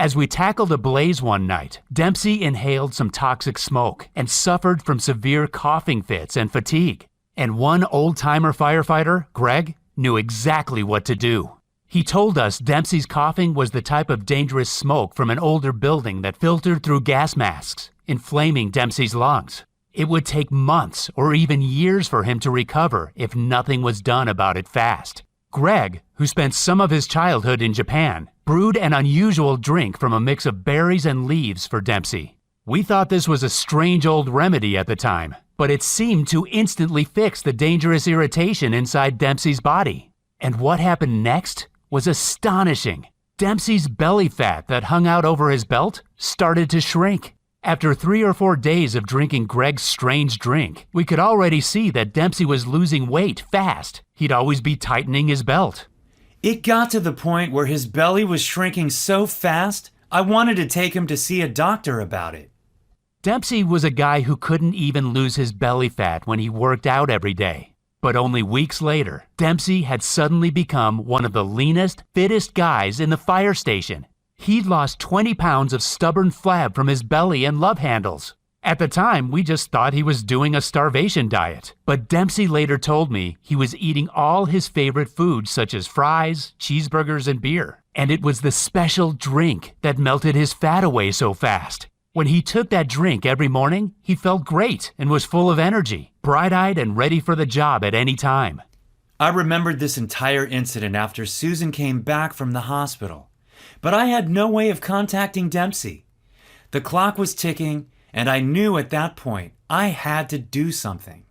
As we tackled a blaze one night, Dempsey inhaled some toxic smoke and suffered from severe coughing fits and fatigue. And one old-timer firefighter, Greg, knew exactly what to do. He told us Dempsey's coughing was the type of dangerous smoke from an older building that filtered through gas masks, inflaming Dempsey's lungs. It would take months or even years for him to recover if nothing was done about it fast. Greg, who spent some of his childhood in Japan, brewed an unusual drink from a mix of berries and leaves for Dempsey. We thought this was a strange old remedy at the time, but it seemed to instantly fix the dangerous irritation inside Dempsey's body. And what happened next was astonishing. Dempsey's belly fat that hung out over his belt started to shrink. After 3 or 4 days of drinking Greg's strange drink, we could already see that Dempsey was losing weight fast. He'd always be tightening his belt. It got to the point where his belly was shrinking so fast, I wanted to take him to see a doctor about it. Dempsey was a guy who couldn't even lose his belly fat when he worked out every day. But only weeks later, Dempsey had suddenly become one of the leanest, fittest guys in the fire station. He'd lost 20 pounds of stubborn flab from his belly and love handles. At the time, we just thought he was doing a starvation diet. But Dempsey later told me he was eating all his favorite foods such as fries, cheeseburgers, and beer. And it was the special drink that melted his fat away so fast. When he took that drink every morning, he felt great and was full of energy, bright-eyed and ready for the job at any time. I remembered this entire incident after Susan came back from the hospital. But I had no way of contacting Dempsey. The clock was ticking, and I knew at that point I had to do something.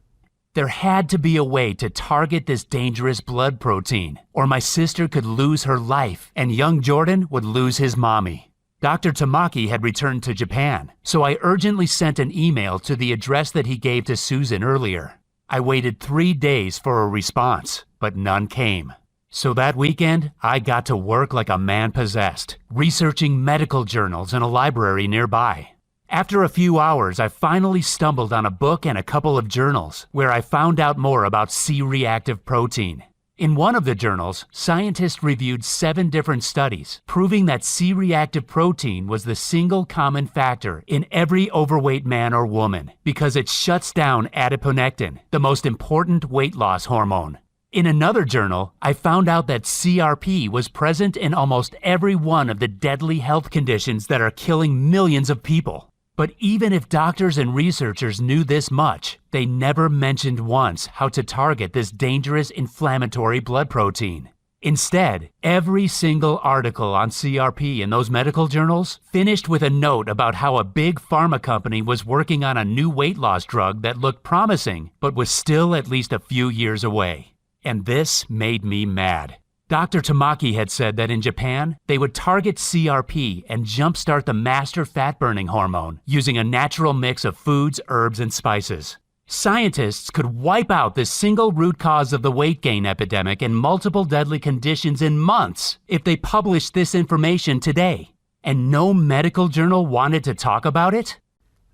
There had to be a way to target this dangerous blood protein, or my sister could lose her life and young Jordan would lose his mommy. Dr. Tamaki had returned to Japan, so I urgently sent an email to the address that he gave to Susan earlier. I waited 3 days for a response, but none came. So that weekend, I got to work like a man possessed, researching medical journals in a library nearby. After a few hours, I finally stumbled on a book and a couple of journals where I found out more about C-reactive protein. In one of the journals, scientists reviewed 7 different studies proving that C-reactive protein was the single common factor in every overweight man or woman because it shuts down adiponectin, the most important weight loss hormone. In another journal, I found out that CRP was present in almost every one of the deadly health conditions that are killing millions of people. But even if doctors and researchers knew this much, they never mentioned once how to target this dangerous inflammatory blood protein. Instead, every single article on CRP in those medical journals finished with a note about how a big pharma company was working on a new weight loss drug that looked promising, but was still at least a few years away. And this made me mad. Dr. Tamaki had said that in Japan, they would target CRP and jumpstart the master fat-burning hormone using a natural mix of foods, herbs, and spices. Scientists could wipe out the single root cause of the weight gain epidemic and multiple deadly conditions in months if they published this information today. And no medical journal wanted to talk about it?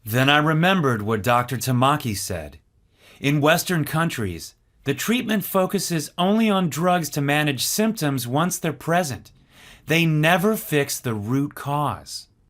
Then I remembered what Dr. Tamaki said. In Western countries, the treatment focuses only on drugs to manage symptoms once they're present. They never fix the root cause.